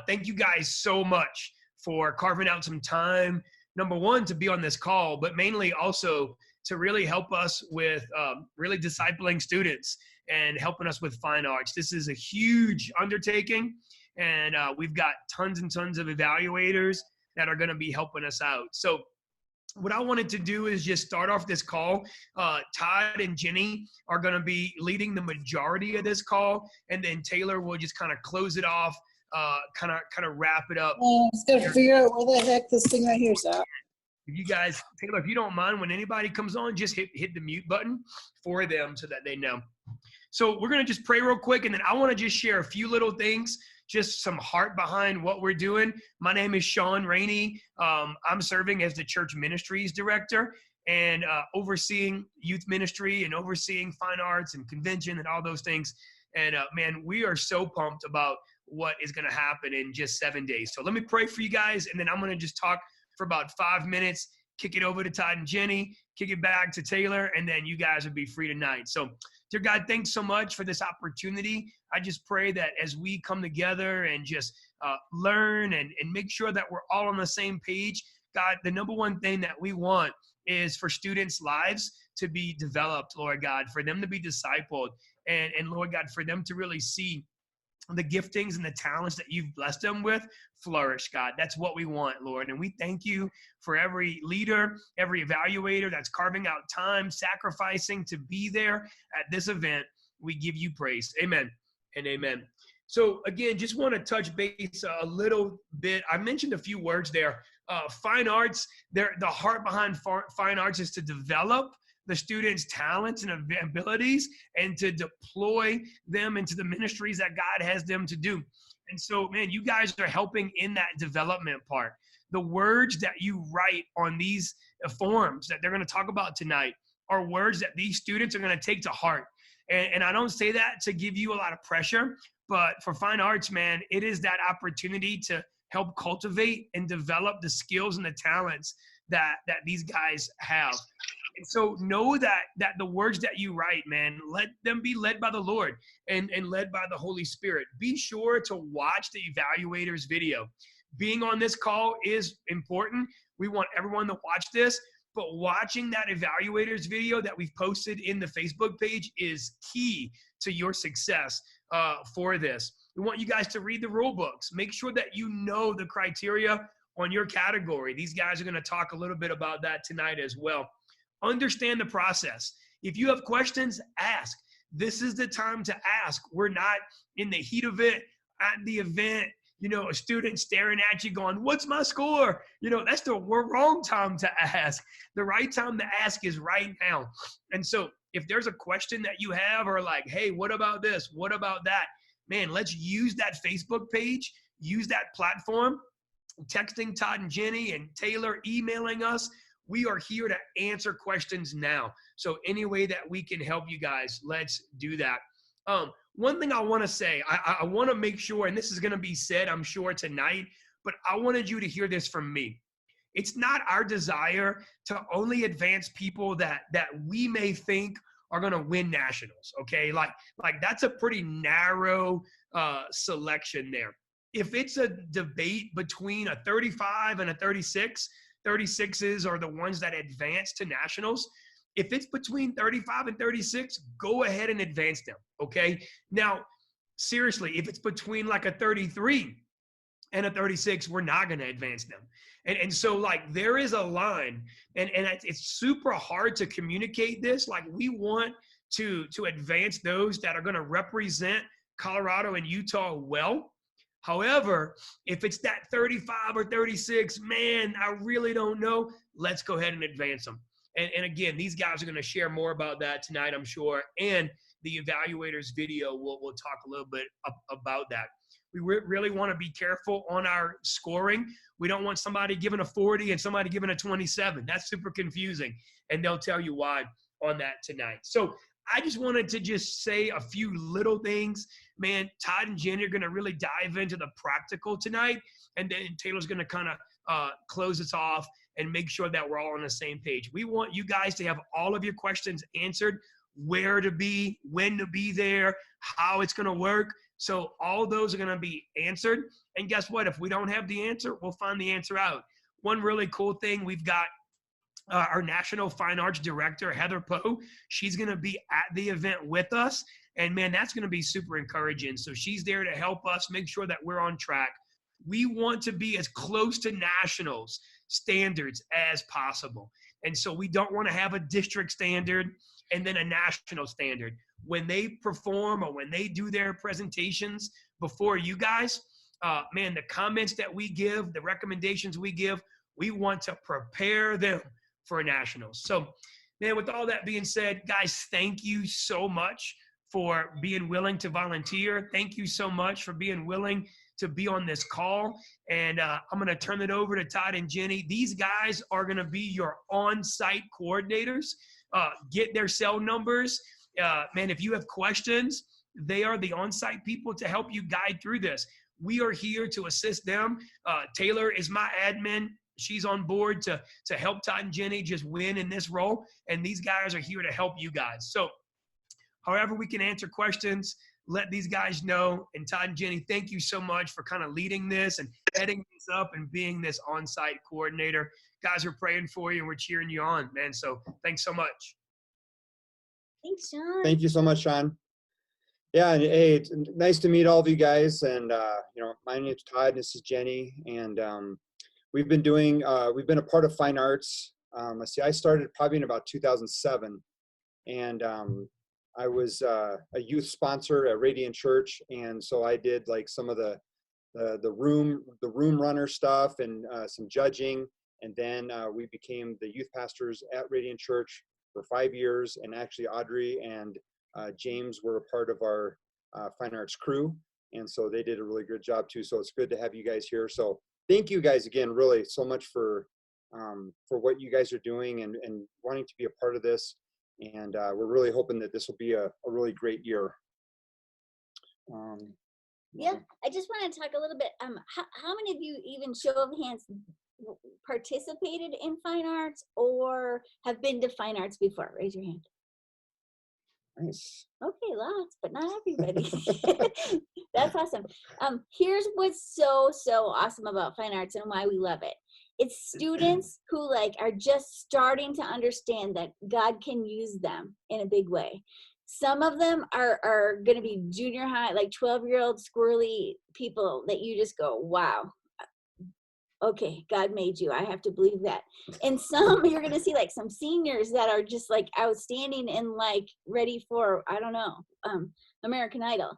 Thank you guys so much for carving out some time, number one, to be on this call, but mainly also to really help us with really discipling students and helping us with fine arts. This is a huge undertaking, and we've got tons and tons of evaluators that are going to be helping us out. So what I wanted to do is just start off this call. Todd and Jenny are going to be leading the majority of this call, and then Taylor will just kind of close it off, kind of wrap it up. Let's go figure out where the heck this thing right here is at. If you guys, Taylor, if you don't mind, when anybody comes on, just hit the mute button for them so that they know. So we're going to just pray real quick, and then I want to just share a few little things, just some heart behind what we're doing. My name is Sean Rainey. I'm serving as the church ministries director and overseeing youth ministry and overseeing fine arts and convention and all those things. And man, we are so pumped about what is going to happen in just 7 days. So let me pray for you guys, and then I'm going to just talk for about 5 minutes, kick it over to Todd and Jenny, kick it back to Taylor, and then you guys will be free tonight. So, dear God, thanks so much for this opportunity. I just pray that as we come together and just learn and make sure that we're all on the same page, God, the number one thing that we want is for students' lives to be developed, Lord God, for them to be discipled, and Lord God, for them to really see the giftings and the talents that you've blessed them with flourish, God. That's what we want, Lord. And we thank you for every leader, every evaluator that's carving out time, sacrificing to be there at this event. We give you praise. Amen and amen. So again, just want to touch base a little bit. I mentioned a few words there. Fine arts, the heart behind fine arts is to develop the students' talents and abilities and to deploy them into the ministries that God has them to do. And so, man, you guys are helping in that development part. The words that you write on these forms that they're going to talk about tonight are words that these students are going to take to heart. And I don't say that to give you a lot of pressure, but for fine arts, man, it is that opportunity to help cultivate and develop the skills and the talents that these guys have. And so know that the words that you write, man, let them be led by the Lord and led by the Holy Spirit. Be sure to watch the evaluators video. Being on this call is important. We want everyone to watch this, but watching that evaluators video that we've posted in the Facebook page is key to your success for this. We want you guys to read the rule books. Make sure that you know the criteria on your category. These guys are going to talk a little bit about that tonight as well. Understand the process. If you have questions, ask. This is the time to ask. We're not in the heat of it at the event, a student staring at you going, what's my score? That's the wrong time to ask. The right time to ask is right now. And so if there's a question that you have or like, hey, what about this? What about that? Man, let's use that Facebook page, use that platform, texting Todd and Jenny and Taylor, emailing us. We are here to answer questions now. So any way that we can help you guys, let's do that. One thing I want to say, I want to make sure, and this is going to be said, I'm sure, tonight, but I wanted you to hear this from me. It's not our desire to only advance people that we may think are going to win nationals, okay? Like that's a pretty narrow selection there. If it's a debate between a 35 and a 36, 36s are the ones that advance to nationals. If it's between 35 and 36, go ahead and advance them, okay? Now, seriously, if it's between like a 33 and a 36, we're not going to advance them. And so, like, there is a line, and it's super hard to communicate this. Like, we want to advance those that are going to represent Colorado and Utah well. However, if it's that 35 or 36, man, I really don't know. Let's go ahead and advance them. And again, these guys are going to share more about that tonight, I'm sure. And the evaluators video will talk a little bit about that. We really want to be careful on our scoring. We don't want somebody giving a 40 and somebody giving a 27. That's super confusing. And they'll tell you why on that tonight. So I just wanted to just say a few little things. Man, Todd and Jenny are going to really dive into the practical tonight. And then Taylor's going to kind of close us off and make sure that we're all on the same page. We want you guys to have all of your questions answered, where to be, when to be there, how it's going to work. So all those are going to be answered. And guess what? If we don't have the answer, we'll find the answer out. One really cool thing, we've got our National Fine Arts Director, Heather Poe. She's going to be at the event with us. And man, that's going to be super encouraging. So she's there to help us make sure that we're on track. We want to be as close to nationals standards as possible. And so we don't want to have a district standard and then a national standard. When they perform or when they do their presentations before you guys, man, the comments that we give, the recommendations we give, we want to prepare them for nationals. So, man, with all that being said, guys, thank you so much for being willing to volunteer. Thank you so much for being willing to be on this call. And I'm going to turn it over to Todd and Jenny. These guys are going to be your on-site coordinators. Get their cell numbers. Man, if you have questions, they are the on-site people to help you guide through this. We are here to assist them. Taylor is my admin. She's on board to help Todd and Jenny just win in this role. And these guys are here to help you guys. So however we can answer questions, let these guys know. And Todd and Jenny, thank you so much for kind of leading this and heading this up and being this on-site coordinator. Guys are praying for you and we're cheering you on, man. So thanks so much. Thanks, Sean. Thank you so much, Sean. Yeah, and hey, it's nice to meet all of you guys. And my name's Todd, and this is Jenny. And we've been a part of Fine Arts. I started probably in about 2007, and I was a youth sponsor at Radiant Church, and so I did like some of the room runner stuff and some judging, and then we became the youth pastors at Radiant Church for 5 years. And actually, Audrey and James were a part of our Fine Arts crew, and so they did a really good job too. So it's good to have you guys here. So thank you guys again, really so much for what you guys are doing and wanting to be a part of this. And we're really hoping that this will be a really great year. Yeah, I just want to talk a little bit. How many of you, even show of hands, participated in fine arts or have been to fine arts before? Raise your hand. Nice. Okay, lots, but not everybody. That's awesome. Here's what's so awesome about fine arts and why we love it. It's students who are just starting to understand that God can use them in a big way. Some of them are going to be junior high, like 12-year-old squirrely people that you just go, wow. Okay, God made you. I have to believe that. And some you're going to see some seniors that are just outstanding and ready for, I don't know, American Idol.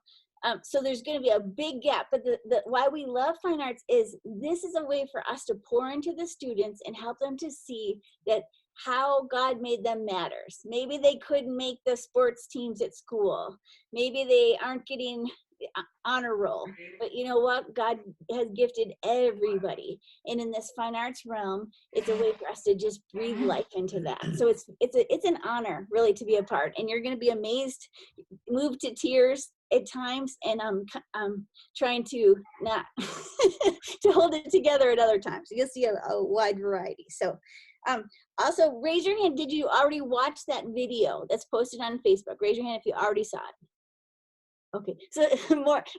So there's going to be a big gap. But why we love fine arts is this is a way for us to pour into the students and help them to see that how God made them matters. Maybe they couldn't make the sports teams at school. Maybe they aren't getting honor roll, but you know what? God has gifted everybody, and in this fine arts realm, it's a way for us to just breathe life into that. So it's an honor really to be a part, and you're going to be amazed, moved to tears at times, and I'm trying to not to hold it together at other times. You'll see a wide variety. So also raise your hand. Did you already watch that video that's posted on Facebook? Raise your hand if you already saw it. Okay, so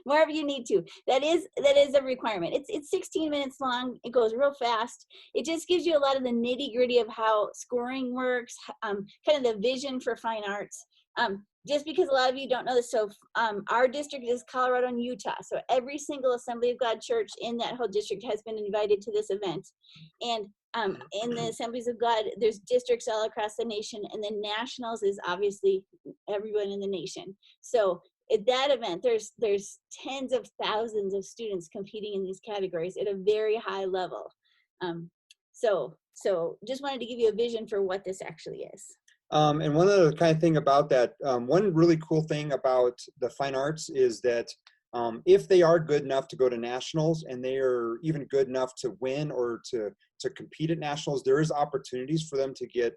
more of you need to. That is a requirement. It's 16 minutes long. It goes real fast. It just gives you a lot of the nitty gritty of how scoring works, kind of the vision for fine arts. Just because a lot of you don't know this, so our district is Colorado and Utah. So every single Assembly of God church in that whole district has been invited to this event. And in the Assemblies of God, there's districts all across the nation, and then nationals is obviously everyone in the nation. So at that event, there's tens of thousands of students competing in these categories at a very high level. So just wanted to give you a vision for what this actually is. And one other kind of thing about that, one really cool thing about the fine arts is that if they are good enough to go to nationals and they are even good enough to win or to compete at nationals, there is opportunities for them to get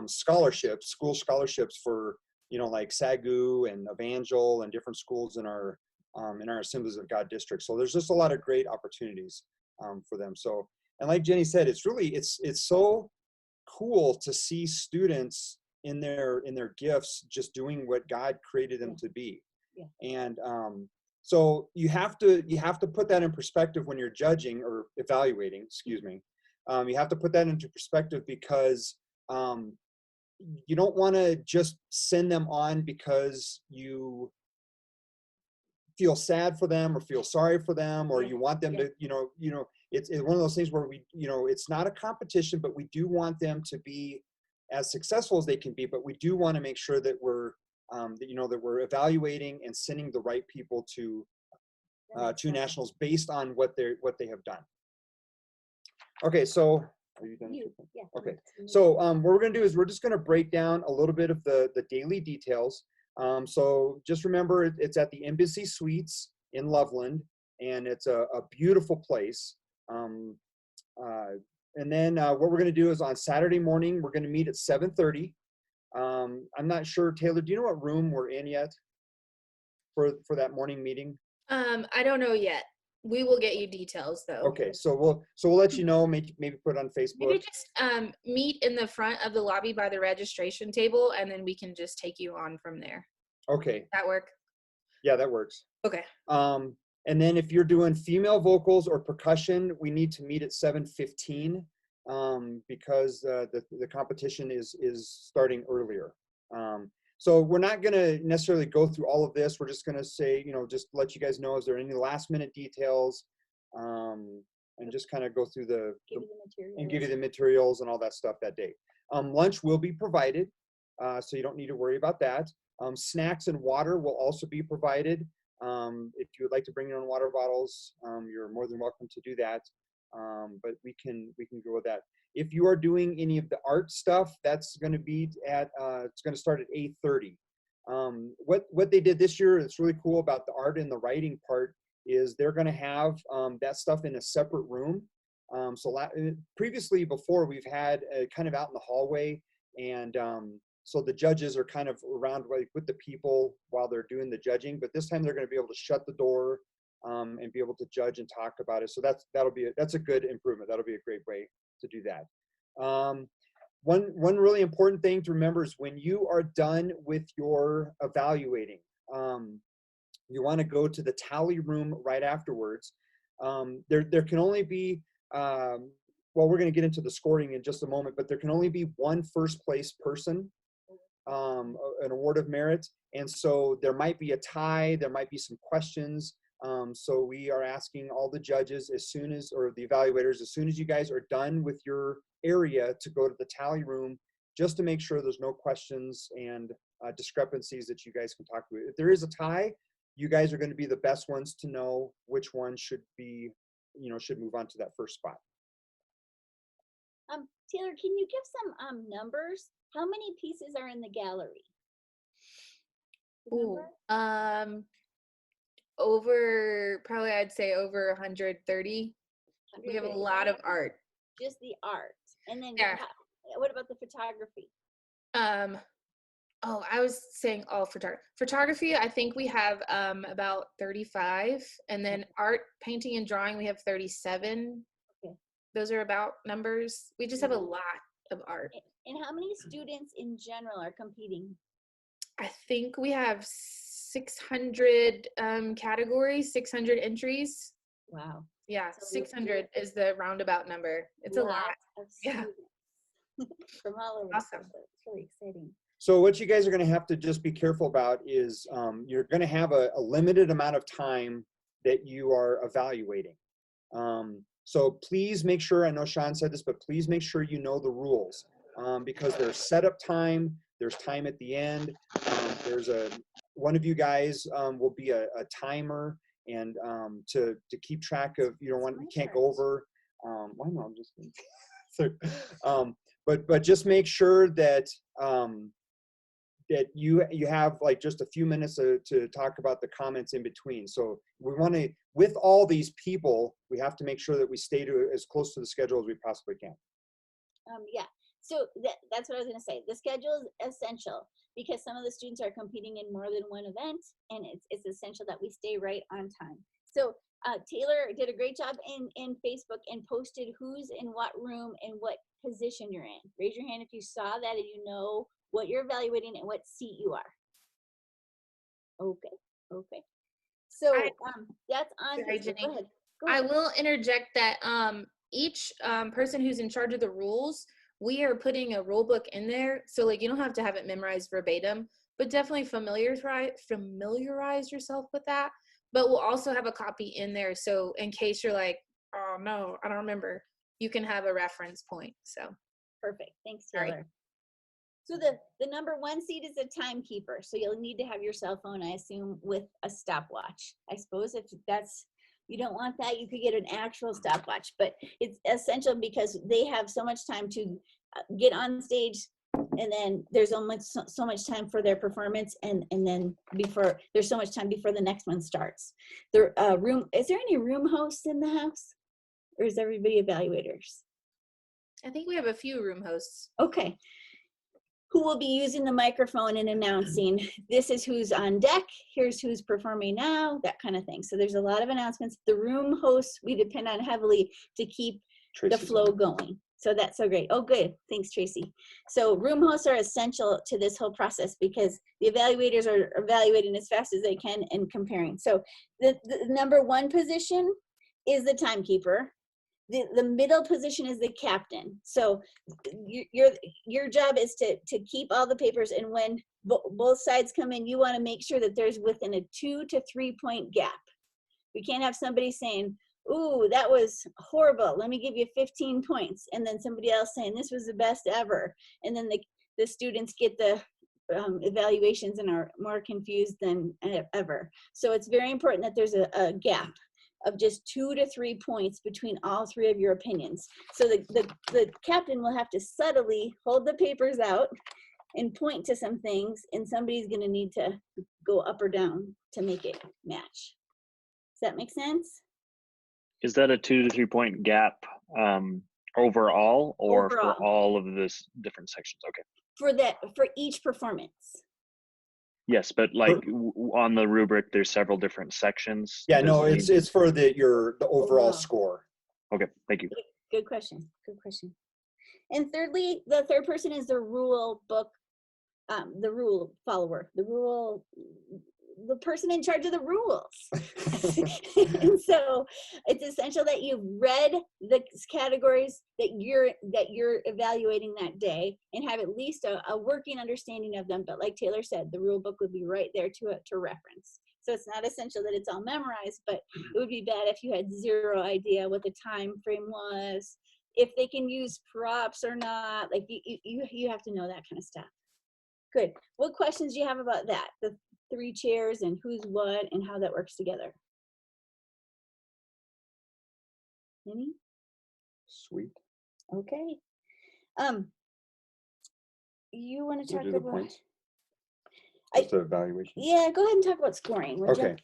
scholarships, school scholarships for like SAGU and Evangel and different schools in our Assemblies of God district. So there's just a lot of great opportunities for them. So, and like Jenny said, it's so cool to see students in their gifts just doing what God created them to be. Yeah. And So you have to put that in perspective when you're judging or evaluating, excuse me. You have to put that into perspective because you don't want to just send them on because you feel sad for them or feel sorry for them, or you want them to, it's one of those things where we, it's not a competition, but we do want them to be as successful as they can be, but we do want to make sure that we're, that we're evaluating and sending the right people to nationals based on what they have done. Okay, so are you done? Yeah. Okay, so what we're going to do is we're just going to break down a little bit of the daily details. So just remember, it's at the Embassy Suites in Loveland, and it's a beautiful place. And then what we're going to do is on Saturday morning, we're going to meet at 7:30. I'm not sure, Taylor, do you know what room we're in yet for that morning meeting? I don't know yet. We will get you details though. Okay, so we'll let you know, maybe put it on Facebook. Maybe just meet in the front of the lobby by the registration table, and then we can just take you on from there. Okay. That work? Yeah, that works. Okay. And then if you're doing female vocals or percussion, we need to meet at 7:15 because the competition is starting earlier. So we're not going to necessarily go through all of this. We're just going to say, just let you guys know, is there any last minute details, and just kind of go through give you the materials and all that stuff that day. Lunch will be provided, so you don't need to worry about that. Snacks and water will also be provided. If you would like to bring your own water bottles, you're more than welcome to do that. But we can go with that. If you are doing any of the art stuff, that's going to be it's going to start at 8:30. What they did this year that's really cool about the art and the writing part is they're going to have that stuff in a separate room. Previously, before, we've had kind of out in the hallway, and so the judges are kind of around with the people while they're doing the judging. But this time they're going to be able to shut the door and be able to judge and talk about it. So that's a good improvement. That'll be a great way to do that. One really important thing to remember is when you are done with your evaluating, you want to go to the tally room right afterwards. There can only be, well, we're going to get into the scoring in just a moment, but there can only be one first place person, an award of merit. And so there might be a tie, there might be some questions. So we are asking all the judges or the evaluators, as soon as you guys are done with your area, to go to the tally room just to make sure there's no questions and discrepancies that you guys can talk about. If there is a tie, you guys are going to be the best ones to know which one should move on to that first spot. Taylor, can you give some numbers? How many pieces are in the gallery? Ooh, probably I'd say over 130. We have a lot of art. Just the art. And then what about the photography? I was saying all photography. I think we have about 35, and then art, painting, and drawing we have 37. Okay. Those are about numbers. We just have a lot of art. And how many students in general are competing? I think we have 600 categories, 600 entries. Wow. Yeah, So 600 is the roundabout number. It's a lot. Of students from all over. Awesome. It's really exciting. So what you guys are going to have to just be careful about is you're going to have a limited amount of time that you are evaluating. So please make sure, I know Sean said this, but please make sure you know the rules because there's setup time, there's time at the end, one of you guys will be a timer, and to keep track of, you can't go over. Why not? I'm just kidding. But just make sure that that you have like just a few minutes to talk about the comments in between. So we want to, with all these people, we have to make sure that we stay to as close to the schedule as we possibly can. Yeah. So that's what I was going to say. The schedule is essential because some of the students are competing in more than one event, and it's essential that we stay right on time. So Taylor did a great job in Facebook and posted who's in what room and what position you're in. Raise your hand if you saw that and you know what you're evaluating and what seat you are. Okay. So I- that's on. Sorry, Facebook. Jenny. Go ahead. Go I ahead. will interject that each person who's in charge of the rules, we are putting a rule book in there. So like you don't have to have it memorized verbatim, but definitely familiarize yourself with that. But we'll also have a copy in there. So in case you're like, oh no, I don't remember, you can have a reference point. So Perfect. Thanks, Sorry. Taylor. So the number 1 seat is a timekeeper. So you'll need to have your cell phone, I assume, with a stopwatch. I suppose if that's, you don't want that, you could get an actual stopwatch, but it's essential because they have so much time to get on stage, and then there's almost so much time for their performance, and then before, there's so much time before the next one starts. The room, is there any room hosts in the house? Or is everybody evaluators? I think we have a few room hosts. Okay. Who will be using the microphone and announcing, this is who's on deck, here's who's performing now, that kind of thing. So there's a lot of announcements. The room hosts, we depend on heavily to keep the flow going. So that's so great. Oh, good. Thanks, Tracy. So room hosts are essential to this whole process because the evaluators are evaluating as fast as they can and comparing. So the number 1 position is the timekeeper. The middle position is the captain. So your job is to keep all the papers, and when both sides come in, you want to make sure that there's within a 2 to 3 point gap. We can't have somebody saying, ooh, that was horrible, let me give you 15 points, and then somebody else saying this was the best ever, and then the students get the evaluations and are more confused than ever. So it's very important that there's a gap of just 2 to 3 points between all 3 of your opinions. So the captain will have to subtly hold the papers out and point to some things, and somebody's going to need to go up or down to make it match. Does that make sense? Is that a 2 to 3 point gap overall, or Overall. for all of this different sections? Okay. For each performance. Yes, but like on the rubric, there's several different sections. Yeah, Does no, it it's for the overall Overall. score. Okay, thank you. Good question. Good question. And thirdly, the third person is the rule book, the rule follower, the person in charge of the rules. And so it's essential that you've read the categories that you're evaluating that day and have at least a working understanding of them. But like Taylor said, the rule book would be right there to reference. So it's not essential that it's all memorized, but it would be bad if you had zero idea what the time frame was, if they can use props or not. Like you have to know that kind of stuff. Good. What questions do you have about that? The 3 chairs and who's what and how that works together? Any? Sweet. Okay. You want to We'll talk do the about? points. I- Just the evaluation. Yeah, go ahead and talk about scoring. would you? Okay.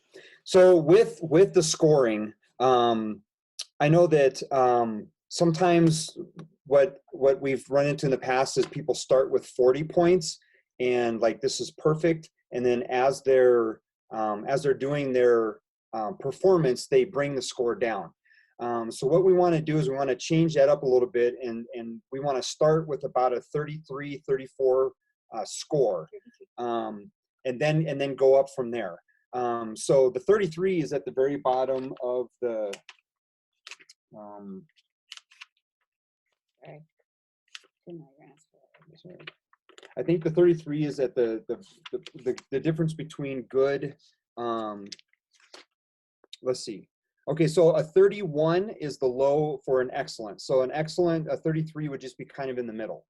So with the scoring, I know that sometimes what we've run into in the past is people start with 40 points and like this is perfect, and then as they're doing their performance, they bring the score down. So what we want to do is we want to change that up a little bit, and we want to start with about a 33, 34 score, and then go up from there. So the 33 is at the very bottom of the sorry. I think the 33 is at the difference between good. Let's see. Okay, so a 31 is the low for an excellent. So an excellent, a 33 would just be kind of in the middle.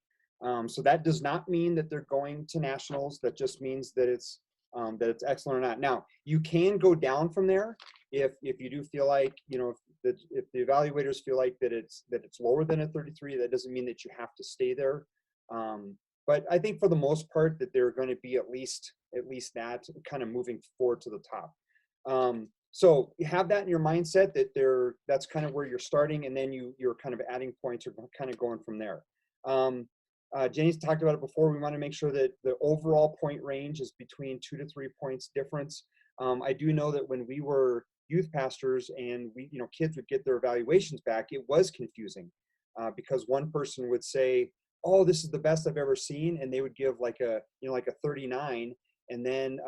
So that does not mean that they're going to nationals. That just means that it's excellent or not. Now you can go down from there if you do feel like, you know, if the evaluators feel like that it's lower than a 33. That doesn't mean that you have to stay there. But I think for the most part that they're going to be at least that kind of moving forward to the top. So you have that in your mindset that that's kind of where you're starting, and then you're kind of adding points or kind of going from there. Jenny's talked about it before. We want to make sure that the overall point range is between 2 to 3 points difference. I do know that when we were youth pastors and kids would get their evaluations back, it was confusing because one person would say, oh, this is the best I've ever seen, and they would give like a 39, and then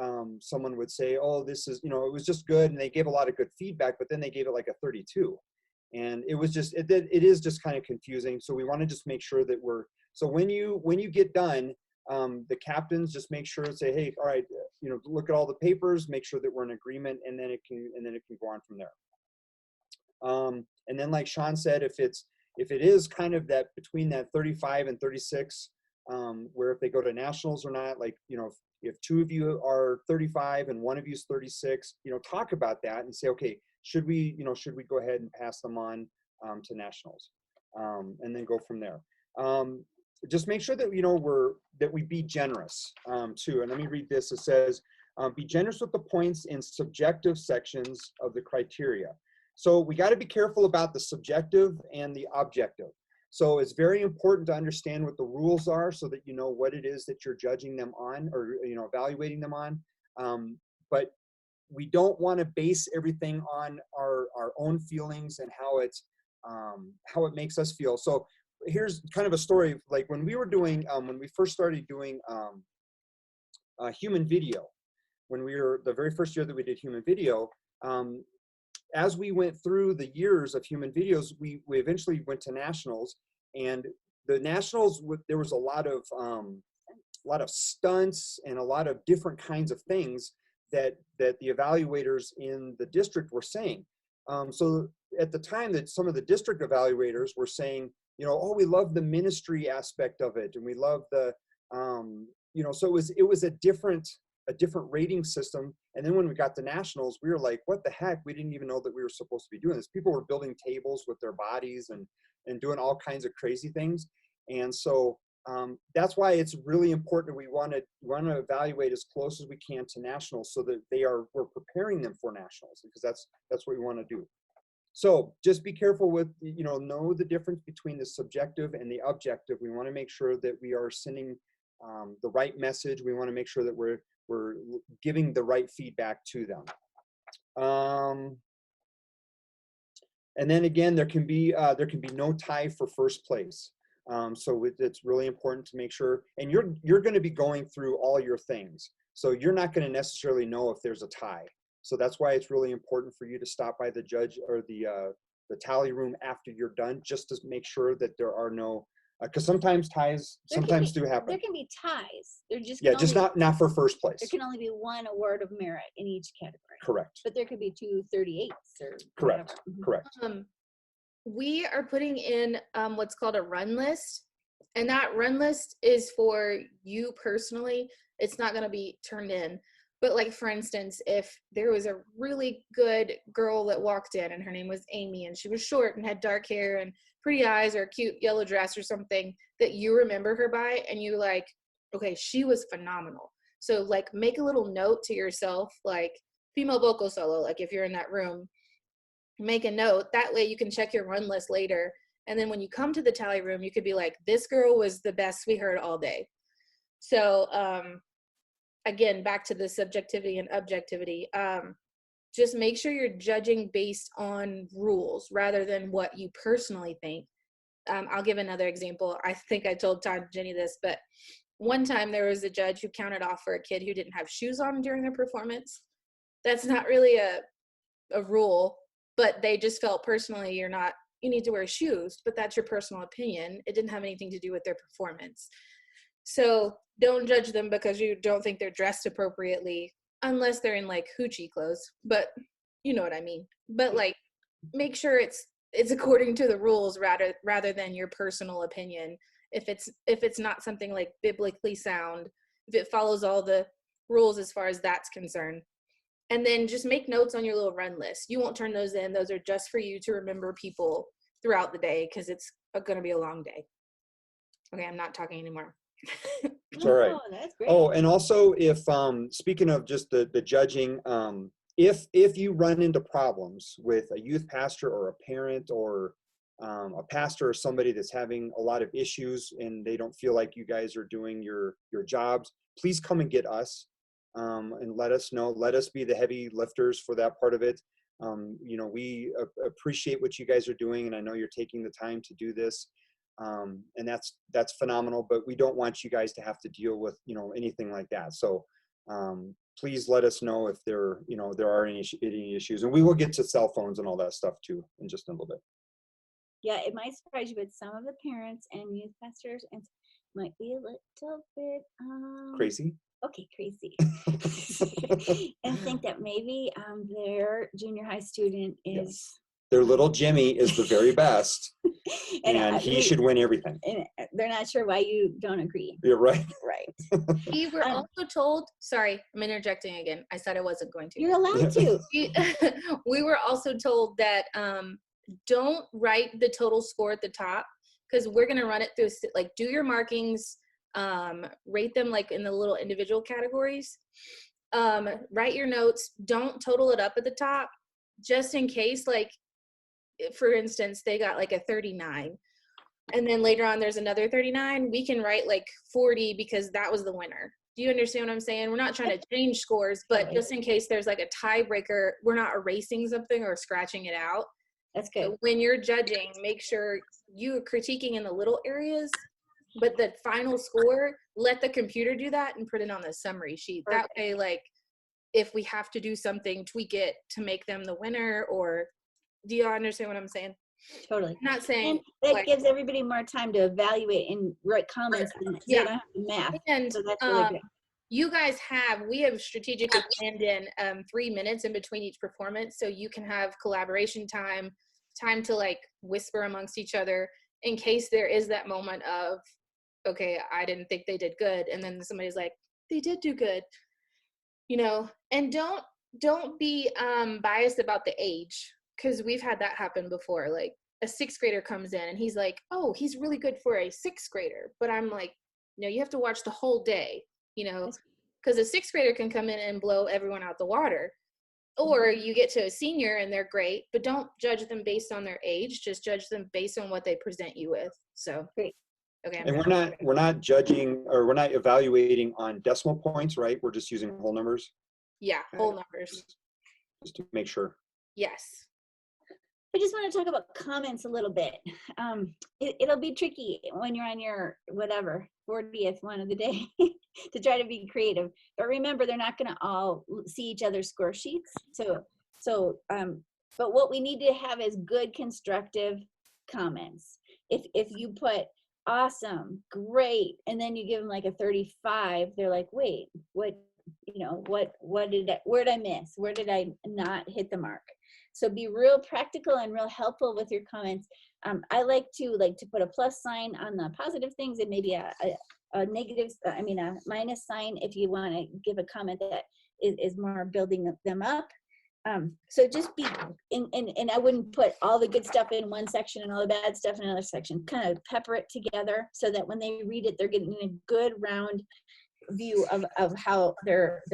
someone would say, oh, this is, it was just good, and they gave a lot of good feedback, but then they gave it like a 32. And it was just, it is just kind of confusing. So we want to just make sure that so when you get done, the captains just make sure to say, hey, all right, look at all the papers, make sure that we're in agreement, and then it can go on from there. And then like Sean said, if it is kind of that between that 35 and 36, where if they go to nationals or not, like, if two of you are 35 and one of you is 36, talk about that and say, okay, should we go ahead and pass them on to nationals, and then go from there. Just make sure that that we be generous too. And let me read this. It says, be generous with the points in subjective sections of the criteria. So we got to be careful about the subjective and the objective. So it's very important to understand what the rules are so that you know what it is that you're judging them on, or evaluating them on. But we don't want to base everything on our own feelings and how it makes us feel. So here's kind of a story. Like when we were doing, when we first started doing human video, when we were the very first year that we did human video, as we went through the years of human videos, we eventually went to nationals, and the nationals, there was a lot of stunts and a lot of different kinds of things that the evaluators in the district were saying. So at the time that some of the district evaluators were saying, oh, we love the ministry aspect of it, and we love the, so it was a different rating system. And then when we got to nationals, we were like, what the heck? We didn't even know that we were supposed to be doing this. People were building tables with their bodies and doing all kinds of crazy things. And so that's why it's really important. We want to evaluate as close as we can to nationals, so that we're preparing them for nationals, because that's what we want to do. So just be careful with, know the difference between the subjective and the objective. We want to make sure that we are sending the right message. We want to make sure that we're giving the right feedback to them. And then again, there can be no tie for first place. So it's really important to make sure, and you're going to be going through all your things. So you're not going to necessarily know if there's a tie. So that's why it's really important for you to stop by the judge or the tally room after you're done, just to make sure that there are no, because sometimes ties do happen. There can be ties. They're just not for first place. There can only be one award of merit in each category. Correct. But there could be 2 38s or correct. Whatever. Correct. We are putting in what's called a run list, and that run list is for you personally. It's not going to be turned in. But like, for instance, if there was a really good girl that walked in and her name was Amy, and she was short and had dark hair and pretty eyes, or a cute yellow dress or something that you remember her by, and you like, okay, she was phenomenal. So like, make a little note to yourself, like female vocal solo, like if you're in that room, make a note. That way you can check your run list later. And then when you come to the tally room, you could be like, this girl was the best we heard all day. So, again, back to the subjectivity and objectivity, just make sure you're judging based on rules rather than what you personally think. I'll give another example. I think I told Todd and Jenny this, but one time there was a judge who counted off for a kid who didn't have shoes on during their performance. That's not really a rule, but they just felt personally you need to wear shoes, but that's your personal opinion. It didn't have anything to do with their performance. So don't judge them because you don't think they're dressed appropriately, unless they're in like hoochie clothes, but you know what I mean. But like, make sure it's according to the rules rather than your personal opinion. If it's not something like biblically sound, if it follows all the rules as far as that's concerned. And then just make notes on your little run list. You won't turn those in. Those are just for you to remember people throughout the day, because it's going to be a long day. Okay, I'm not talking anymore. It's all right. Oh, that's great. Oh, and also, if speaking of just the judging, if you run into problems with a youth pastor or a parent or a pastor or somebody that's having a lot of issues and they don't feel like you guys are doing your jobs, please come and get us and let us know. Let us be the heavy lifters for that part of it. We appreciate what you guys are doing, and I know you're taking the time to do this. And that's phenomenal, but we don't want you guys to have to deal with, anything like that. So please let us know if there are any issues, and we will get to cell phones and all that stuff too in just a little bit. Yeah, it might surprise you, but some of the parents and youth pastors and might be a little bit Crazy. Okay, crazy. And think that maybe their junior high student is their little Jimmy is the very best, and he should win everything. And they're not sure why you don't agree. You're right. Right. We were also told, sorry, I'm interjecting again. I said I wasn't going to. You're allowed to. We were also told that don't write the total score at the top, because we're going to run it through, like, do your markings, rate them like in the little individual categories, write your notes, don't total it up at the top, just in case, like, for instance, they got like a 39 and then later on there's another 39, we can write like 40 because that was the winner. Do you understand what I'm saying? We're not trying to change scores, but just in case there's like a tiebreaker, we're not erasing something or scratching it out. That's good. So when you're judging, make sure you are critiquing in the little areas, but the final score, let the computer do that and put it on the summary sheet. That way, like, if we have to do something, tweak it to make them the winner, or do you understand what I'm saying? Totally. I'm not saying and that like, gives everybody more time to evaluate and write comments. And yeah. They don't have to math. And so that's really good. You guys we have strategically planned in 3 minutes in between each performance, so you can have collaboration time to like whisper amongst each other in case there is that moment of, okay, I didn't think they did good, and then somebody's like, they did do good, and don't be biased about the age, because we've had that happen before. Like, a 6th grader comes in and he's like, oh, he's really good for a 6th grader, but I'm like, no, you have to watch the whole day, because a 6th grader can come in and blow everyone out the water. Or you get to a senior and they're great, but don't judge them based on their age, just judge them based on what they present you with. So great. Okay. And we're not judging, or we're not evaluating on decimal points, right? We're just using whole numbers. Yeah, whole numbers. Just to make sure. Yes. I just want to talk about comments a little bit. It'll be tricky when you're on your 40th one of the day to try to be creative. But remember, they're not going to all see each other's score sheets. But what we need to have is good constructive comments. If you put awesome, great, and then you give them like a 35, they're like, wait, where did I miss? Where did I not hit the mark? So be real practical and real helpful with your comments. I like to put a plus sign on the positive things and maybe a negative, a minus sign if you want to give a comment that is more building them up. So just be, and I wouldn't put all the good stuff in one section and all the bad stuff in another section. Kind of pepper it together so that when they read it, they're getting a good round view of how their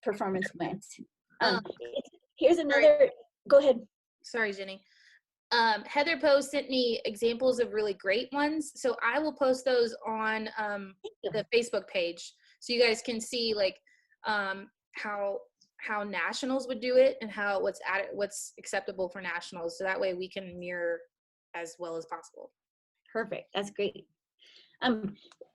performance went. Here's another, go ahead. Sorry, Jenny. Heather Poe sent me examples of really great ones. So I will post those on the Facebook page, so you guys can see like how nationals would do it and what's acceptable for nationals. So that way we can mirror as well as possible. Perfect. That's great.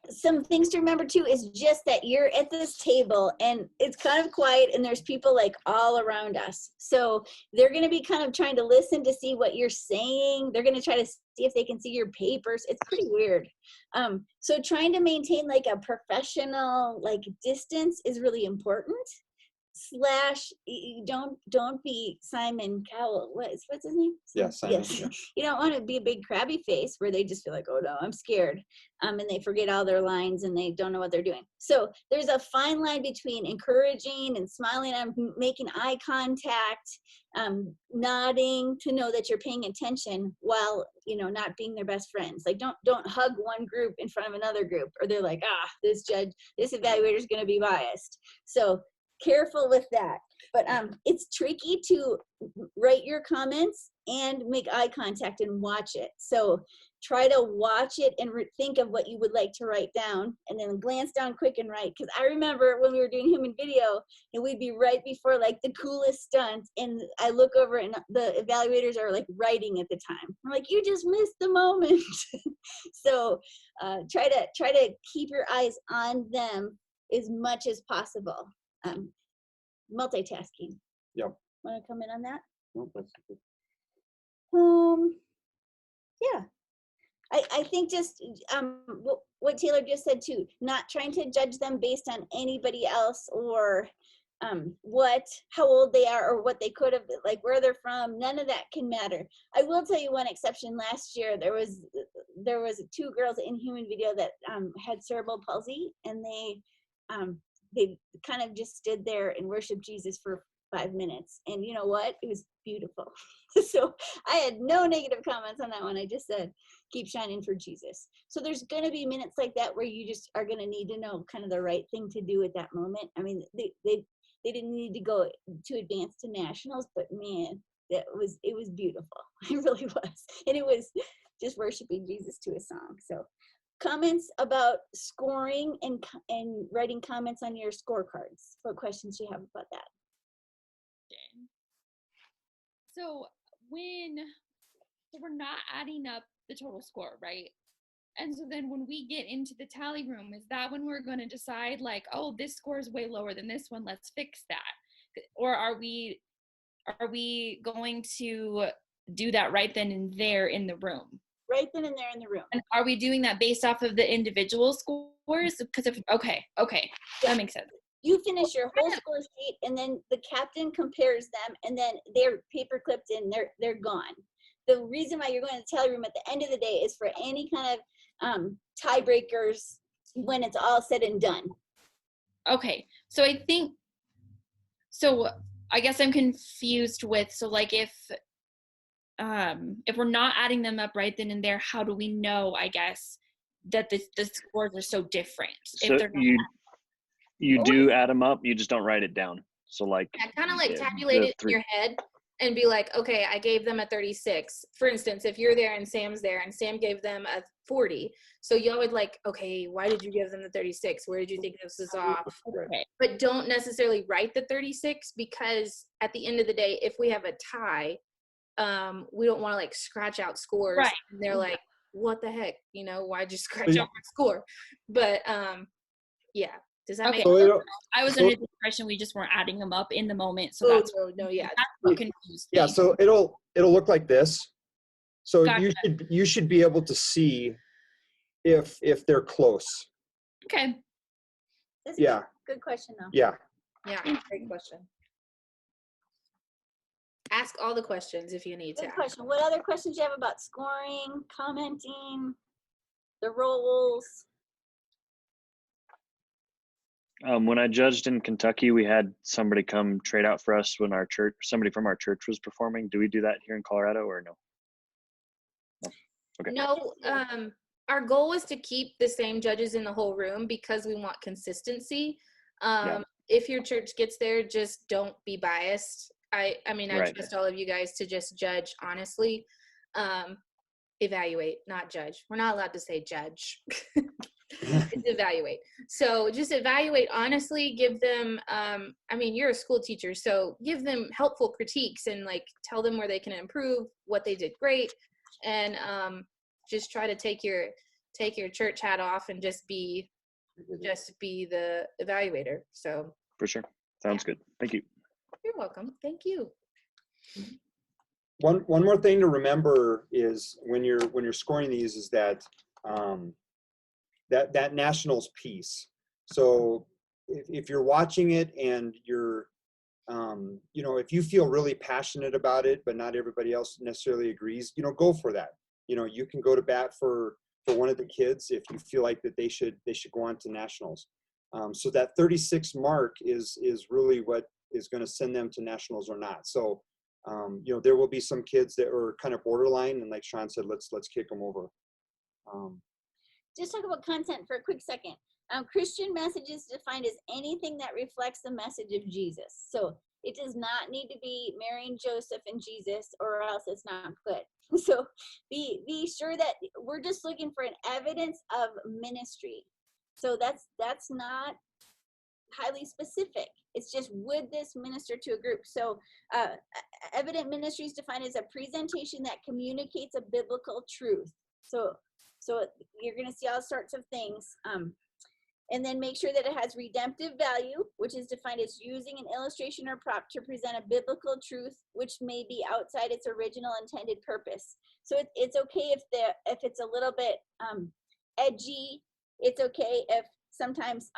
Some things to remember too is just that you're at this table and it's kind of quiet and there's people like all around us. So they're going to be kind of trying to listen to see what you're saying. They're going to try to see if they can see your papers. It's pretty weird. So trying to maintain like a professional distance is really important. Don't be Simon Cowell. What's his name? Yeah, Simon. Yes. Yeah. You don't want to be a big crabby face where they just feel like, oh no, I'm scared. And they forget all their lines and they don't know what they're doing. So there's a fine line between encouraging and smiling and making eye contact, nodding to know that you're paying attention while, not being their best friends. Like don't hug one group in front of another group, or they're like, this evaluator is going to be biased. So careful with that. But it's tricky to write your comments and make eye contact and watch it. So try to watch it and think of what you would like to write down, and then glance down quick and write. Because I remember when we were doing human video, and we'd be right before the coolest stunt, and I look over and the evaluators are writing at the time. I'm like, you just missed the moment. So try to keep your eyes on them as much as possible. Multitasking. Yep. Want to come in on that? Nope, that's good. Yeah. I think just what Taylor just said too, not trying to judge them based on anybody else or how old they are or what they could have, like where they're from. None of that can matter. I will tell you one exception. Last year there was 2 girls in human video that had cerebral palsy, and they kind of just stood there and worshiped Jesus for 5 minutes, and you know what, it was beautiful. So I had no negative comments on that one. I just said keep shining for Jesus. So there's going to be minutes like that where you just are going to need to know kind of the right thing to do at that moment. I mean, they didn't need to go to advance to nationals, but man, it was beautiful. It really was. And it was just worshiping Jesus to a song. So comments about scoring and writing comments on your scorecards. What questions do you have about that? So we're not adding up the total score, right? And so then when we get into the tally room, is that when we're going to decide like, oh, this score is way lower than this one, let's fix that? Or are we going to do that right then and there in the room? Right then and there in the room. And are we doing that based off of the individual scores? Because okay, that makes sense. You finish your whole score sheet, and then the captain compares them, and then they're paper clipped in. They're gone. The reason why you're going to the tally room at the end of the day is for any kind of tiebreakers when it's all said and done. Okay, so I guess I'm confused with, so like if we're not adding them up right then and there, how do we know, I guess, that the scores are so different? So if they're not you do add them up, you just don't write it down. So like kind of like tabulate it in your head and be like, okay, I gave them a 36. For instance, if you're there and Sam's there and Sam gave them a 40, so y'all would like, okay, why did you give them the 36? Where did you think this was off? Okay. But don't necessarily write the 36, because at the end of the day, if we have a tie, we don't want to like scratch out scores. Right. And they're like, what the heck? Why'd you scratch out my score? But yeah. Does that make sense? I was under the impression we just weren't adding them up in the moment. So that's what confused me. Yeah, so it'll look like this. So Gotcha. you should be able to see if they're close. Okay. That's Yeah. Good question though. Yeah. Yeah, great question. Ask all the questions if you need to. Good question. What other questions do you have about scoring, commenting, the roles? When I judged in Kentucky, we had somebody come trade out for us when somebody from our church was performing. Do we do that here in Colorado or no? Okay. No, our goal is to keep the same judges in the whole room because we want consistency. If your church gets there, just don't be biased. I trust all of you guys to just judge honestly. Evaluate, not judge. We're not allowed to say judge. It's evaluate. So just evaluate honestly, give them, you're a school teacher, so give them helpful critiques and like tell them where they can improve, what they did great, and just try to take your church hat off and just be the evaluator. So for sure. Sounds good. Thank you. You're welcome. Thank you. One more thing to remember is when you're scoring these is that that nationals piece. So if you're watching it and you're if you feel really passionate about it, but not everybody else necessarily agrees, go for that. You can go to bat for one of the kids if you feel like that they should go on to nationals. So that 36 mark is really what is going to send them to nationals or not. So there will be some kids that are kind of borderline, and like Sean said, let's kick them over. Just talk about content for a quick second. Christian message is defined as anything that reflects the message of Jesus. So it does not need to be Mary and Joseph and Jesus, or else it's not good. So be sure that we're just looking for an evidence of ministry. So that's not highly specific. It's just, would this minister to a group? So evident ministry is defined as a presentation that communicates a biblical truth. So you're going to see all sorts of things. And then make sure that it has redemptive value, which is defined as using an illustration or prop to present a biblical truth, which may be outside its original intended purpose. So it's okay if it's a little bit edgy. It's okay if sometimes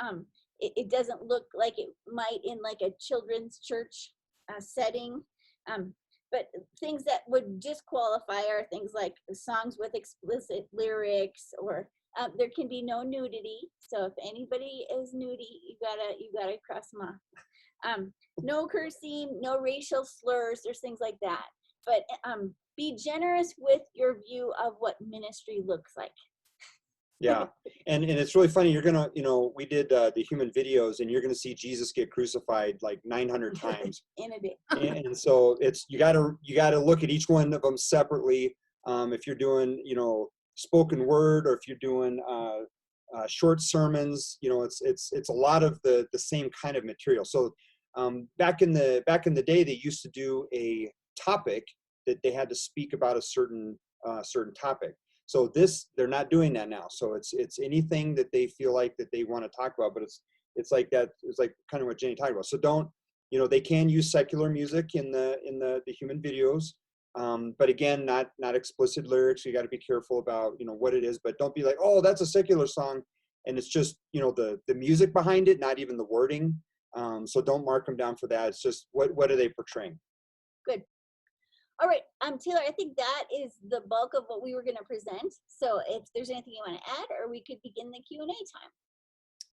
it doesn't look like it might in like a children's church setting. But things that would disqualify are things like songs with explicit lyrics, or there can be no nudity. So if anybody is nudie, you gotta cross them off. No cursing, no racial slurs. There's things like that. But be generous with your view of what ministry looks like. Yeah, and it's really funny. You're gonna, we did the human videos, and you're gonna see Jesus get crucified like 900 times In a day. and so you gotta look at each one of them separately. If you're doing, spoken word, or if you're doing short sermons, it's a lot of the same kind of material. So back in the day, they used to do a topic that they had to speak about a certain topic. So they're not doing that now. So it's anything that they feel like that they want to talk about, but it's like that. It's like kind of what Jenny talked about. So don't, they can use secular music in the human videos, but again, not explicit lyrics. You got to be careful about what it is, but don't be like, oh, that's a secular song, and it's just the music behind it, not even the wording. So don't mark them down for that. It's just what are they portraying? Good. All right, Taylor, I think that is the bulk of what we were going to present. So if there's anything you want to add, or we could begin the Q&A